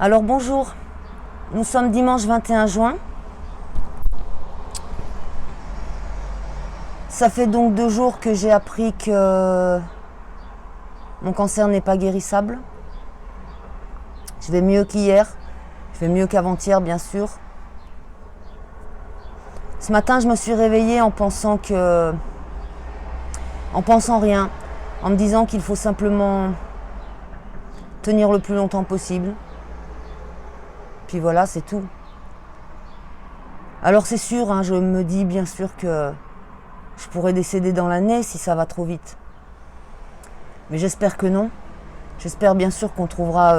Alors bonjour, nous sommes dimanche 21 juin. Ça fait donc 2 jours que j'ai appris que mon cancer n'est pas guérissable. Je vais mieux qu'hier, je vais mieux qu'avant-hier bien sûr. Ce matin je me suis réveillée en pensant rien, en me disant qu'il faut simplement tenir le plus longtemps possible. Puis voilà, c'est tout. Alors c'est sûr, hein, je me dis bien sûr que je pourrais décéder dans l'année si ça va trop vite. Mais j'espère que non. J'espère bien sûr qu'on trouvera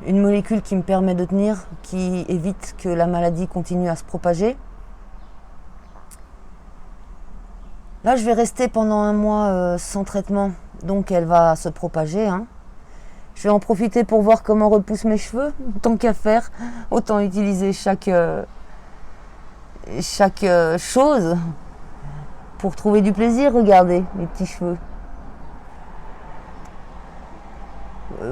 une molécule qui me permet de tenir, qui évite que la maladie continue à se propager. Là, je vais rester pendant 1 mois sans traitement, donc elle va se propager, hein. Je vais en profiter pour voir comment repoussent mes cheveux. Tant qu'à faire, autant utiliser chaque chose pour trouver du plaisir. Regardez mes petits cheveux.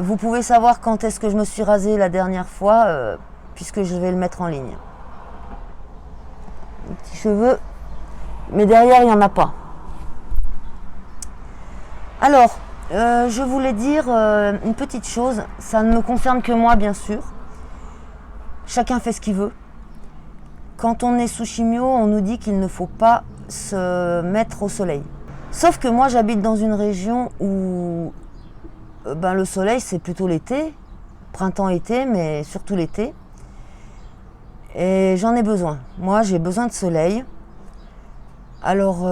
Vous pouvez savoir quand est-ce que je me suis rasée la dernière fois, puisque je vais le mettre en ligne. Les petits cheveux, mais derrière il n'y en a pas. Alors, je voulais dire une petite chose, ça ne me concerne que moi bien sûr. Chacun fait ce qu'il veut. Quand on est sous chimio, on nous dit qu'il ne faut pas se mettre au soleil. Sauf que moi j'habite dans une région où le soleil c'est plutôt l'été, printemps-été, mais surtout l'été. Et j'en ai besoin. Moi j'ai besoin de soleil. Alors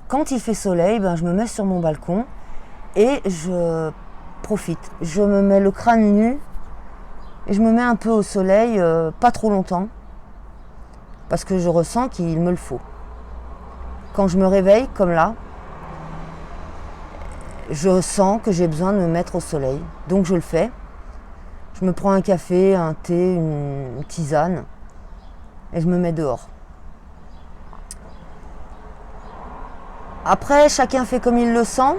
quand il fait soleil, je me mets sur mon balcon et je profite. Je me mets le crâne nu et je me mets un peu au soleil, pas trop longtemps, parce que je ressens qu'il me le faut. Quand je me réveille, comme là, je sens que j'ai besoin de me mettre au soleil. Donc je le fais. Je me prends un café, un thé, une tisane et je me mets dehors. Après, chacun fait comme il le sent.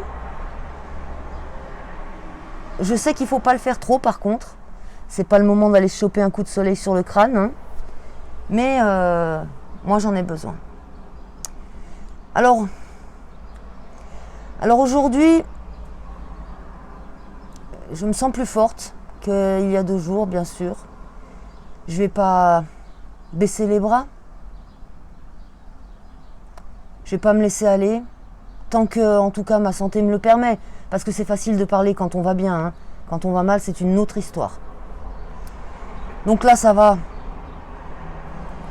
Je sais qu'il ne faut pas le faire trop par contre. C'est pas le moment d'aller choper un coup de soleil sur le crâne, hein. Mais moi j'en ai besoin. Alors aujourd'hui, je me sens plus forte qu'il y a 2 jours, bien sûr. Je vais pas baisser les bras. Je vais pas me laisser aller. Tant que, en tout cas, ma santé me le permet. Parce que c'est facile de parler quand on va bien, hein. Quand on va mal, c'est une autre histoire. Donc là, ça va.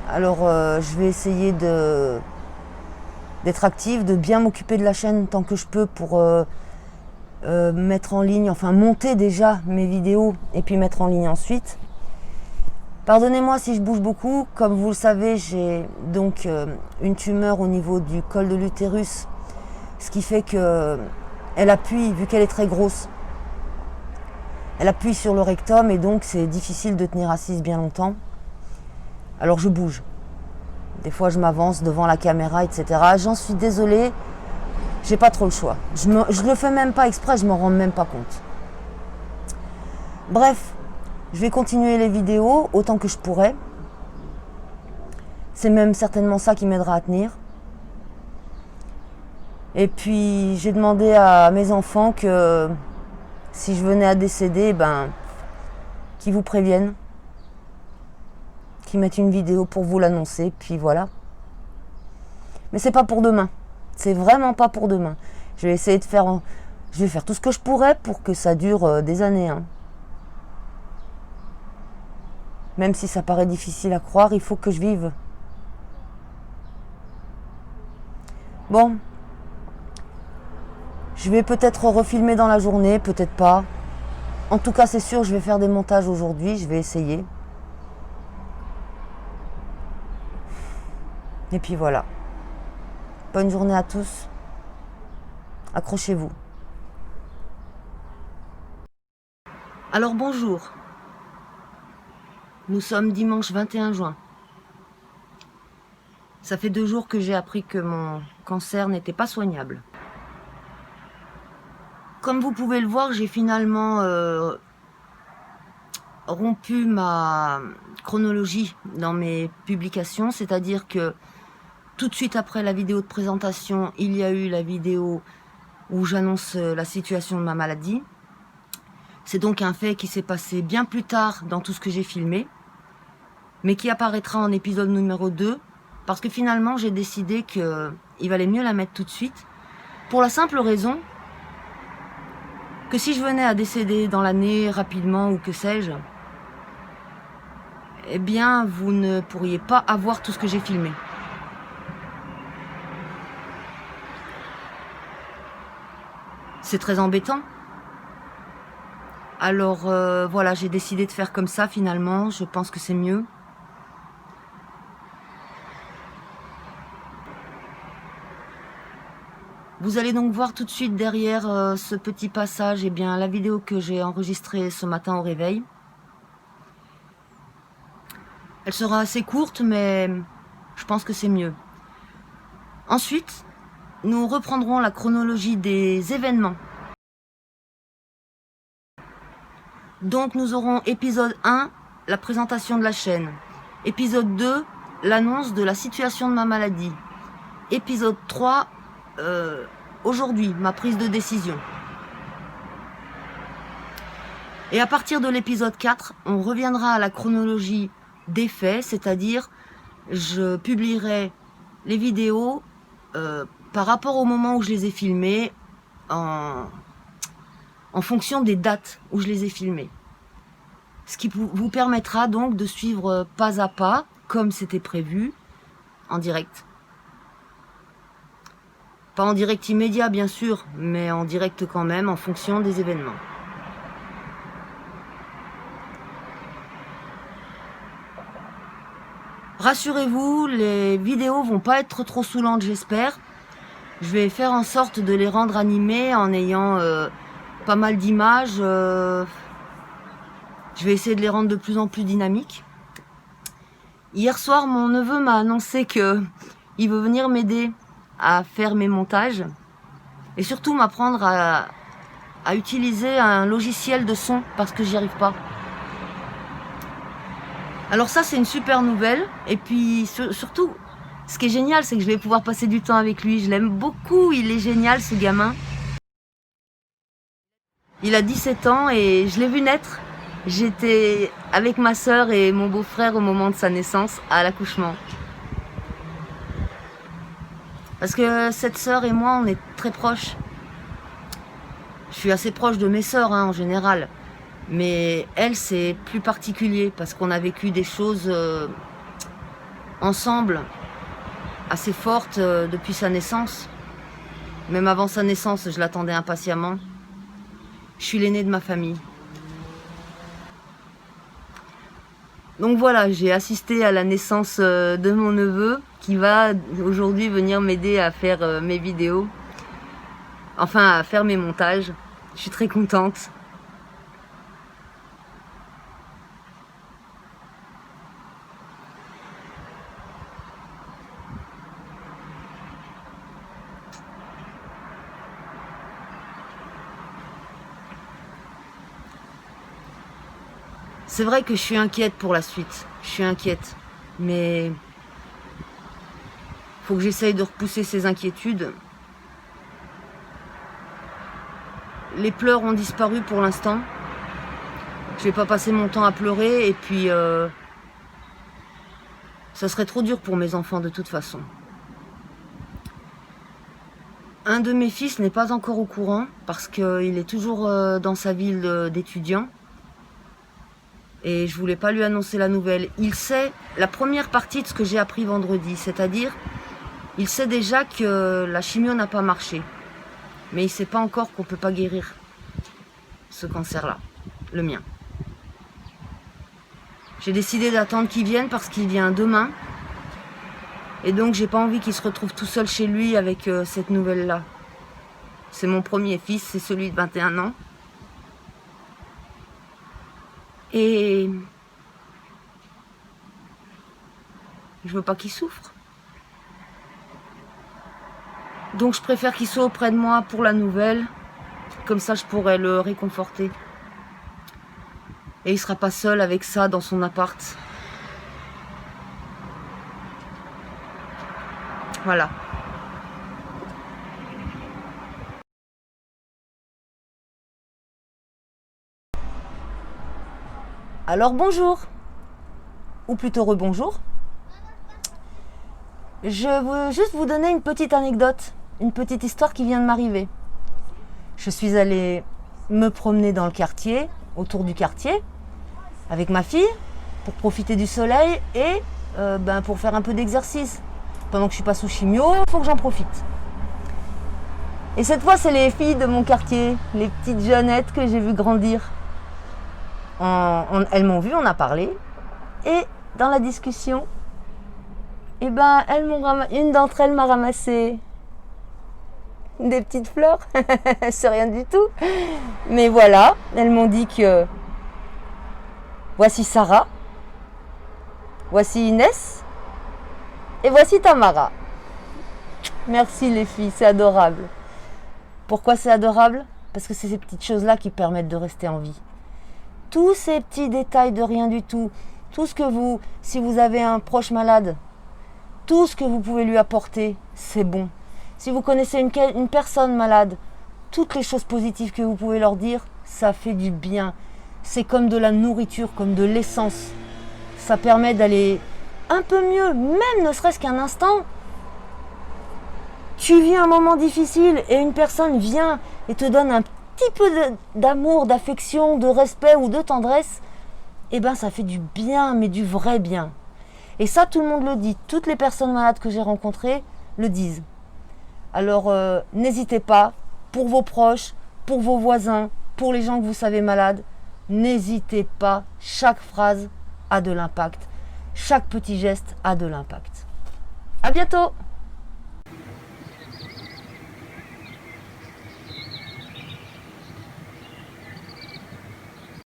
Alors, je vais essayer d'être active, de bien m'occuper de la chaîne tant que je peux pour mettre en ligne, enfin monter déjà mes vidéos et puis mettre en ligne ensuite. Pardonnez-moi si je bouge beaucoup. Comme vous le savez, j'ai donc une tumeur au niveau du col de l'utérus, ce qui fait que elle appuie, vu qu'elle est très grosse, elle appuie sur le rectum et donc c'est difficile de tenir assise bien longtemps. Alors je bouge. Des fois je m'avance devant la caméra, etc. J'en suis désolée, j'ai pas trop le choix. Je le fais même pas exprès, je m'en rends même pas compte. Bref, je vais continuer les vidéos autant que je pourrai. C'est même certainement ça qui m'aidera à tenir. Et puis j'ai demandé à mes enfants que si je venais à décéder, qu'ils vous préviennent, qu'ils mettent une vidéo pour vous l'annoncer, puis voilà. Mais c'est pas pour demain. C'est vraiment pas pour demain. Je vais essayer de faire, je vais faire tout ce que je pourrais pour que ça dure des années, hein. Même si ça paraît difficile à croire, il faut que je vive. Bon. Je vais peut-être refilmer dans la journée, peut-être pas. En tout cas, c'est sûr, je vais faire des montages aujourd'hui, je vais essayer. Et puis voilà. Bonne journée à tous. Accrochez-vous. Alors bonjour. Nous sommes dimanche 21 juin. Ça fait 2 jours que j'ai appris que mon cancer n'était pas soignable. Comme vous pouvez le voir, j'ai finalement rompu ma chronologie dans mes publications, c'est-à-dire que tout de suite après la vidéo de présentation, il y a eu la vidéo où j'annonce la situation de ma maladie. C'est donc un fait qui s'est passé bien plus tard dans tout ce que j'ai filmé, mais qui apparaîtra en épisode numéro 2, parce que finalement j'ai décidé qu'il valait mieux la mettre tout de suite, pour la simple raison que si je venais à décéder dans l'année rapidement ou que sais-je, eh bien vous ne pourriez pas avoir tout ce que j'ai filmé. C'est très embêtant. Alors voilà, j'ai décidé de faire comme ça finalement, je pense que c'est mieux. Vous allez donc voir tout de suite derrière ce petit passage, eh bien, la vidéo que j'ai enregistrée ce matin au réveil. Elle sera assez courte, mais je pense que c'est mieux. Ensuite, nous reprendrons la chronologie des événements. Donc nous aurons épisode 1, la présentation de la chaîne. Épisode 2, l'annonce de la situation de ma maladie. Épisode 3, aujourd'hui, ma prise de décision. Et à partir de l'épisode 4, on reviendra à la chronologie des faits, c'est-à-dire je publierai les vidéos par rapport au moment où je les ai filmées, en fonction des dates où je les ai filmées. Ce qui vous permettra donc de suivre pas à pas, comme c'était prévu, en direct. Pas en direct immédiat bien sûr, mais en direct quand même, en fonction des événements. Rassurez-vous, les vidéos vont pas être trop saoulantes, j'espère. Je vais faire en sorte de les rendre animées en ayant pas mal d'images. Je vais essayer de les rendre de plus en plus dynamiques. Hier soir, mon neveu m'a annoncé qu'il veut venir m'aider à faire mes montages et surtout m'apprendre à utiliser un logiciel de son parce que j'y arrive pas. Alors ça, c'est une super nouvelle. Et puis surtout, ce qui est génial, c'est que je vais pouvoir passer du temps avec lui. Je l'aime beaucoup, il est génial ce gamin. Il a 17 ans et je l'ai vu naître. J'étais avec ma sœur et mon beau-frère au moment de sa naissance, à l'accouchement. Parce que cette sœur et moi, on est très proches. Je suis assez proche de mes sœurs en général. Mais elle, c'est plus particulier parce qu'on a vécu des choses ensemble assez fortes depuis sa naissance. Même avant sa naissance, je l'attendais impatiemment. Je suis l'aînée de ma famille. Donc voilà, j'ai assisté à la naissance de mon neveu qui va aujourd'hui venir m'aider à faire mes vidéos. Enfin, à faire mes montages. Je suis très contente. C'est vrai que je suis inquiète pour la suite. Je suis inquiète. Mais faut que j'essaye de repousser ces inquiétudes. Les pleurs ont disparu pour l'instant. Je vais pas passer mon temps à pleurer et puis ça serait trop dur pour mes enfants de toute façon. Un de mes fils n'est pas encore au courant parce qu'il est toujours dans sa ville d'étudiant. Et je voulais pas lui annoncer la nouvelle. Il sait la première partie de ce que j'ai appris vendredi, c'est-à-dire il sait déjà que la chimio n'a pas marché. Mais il sait pas encore qu'on peut pas guérir ce cancer-là, le mien. J'ai décidé d'attendre qu'il vienne parce qu'il vient demain. Et donc j'ai pas envie qu'il se retrouve tout seul chez lui avec cette nouvelle-là. C'est mon premier fils, c'est celui de 21 ans. Et je veux pas qu'il souffre. Donc je préfère qu'il soit auprès de moi pour la nouvelle Comme ça, je pourrais le réconforter. Et il sera pas seul avec ça dans son appart. Voilà. Alors bonjour, ou plutôt rebonjour. Je veux juste vous donner une petite anecdote, une petite histoire qui vient de m'arriver. Je suis allée me promener dans le quartier, autour du quartier, avec ma fille, pour profiter du soleil et pour faire un peu d'exercice. Pendant que je suis pas sous chimio, il faut que j'en profite. Et cette fois, c'est les filles de mon quartier, les petites jeunettes que j'ai vues grandir. Elles m'ont vu, on a parlé, et dans la discussion, une d'entre elles m'a ramassé des petites fleurs, c'est rien du tout, mais voilà, elles m'ont dit que voici Sarah, voici Inès, et voici Tamara. Merci les filles, c'est adorable. Pourquoi c'est adorable? Parce que c'est ces petites choses-là qui permettent de rester en vie. Tous ces petits détails de rien du tout, tout ce que si vous avez un proche malade, tout ce que vous pouvez lui apporter, c'est bon. Si vous connaissez une personne malade, toutes les choses positives que vous pouvez leur dire, ça fait du bien. C'est comme de la nourriture, comme de l'essence. Ça permet d'aller un peu mieux, même ne serait-ce qu'un instant. Tu vis un moment difficile et une personne vient et te donne un petit peu d'amour, d'affection, de respect ou de tendresse, ça fait du bien, mais du vrai bien. Et ça, tout le monde le dit. Toutes les personnes malades que j'ai rencontrées le disent. Alors, n'hésitez pas, pour vos proches, pour vos voisins, pour les gens que vous savez malades, n'hésitez pas. Chaque phrase a de l'impact. Chaque petit geste a de l'impact. À bientôt!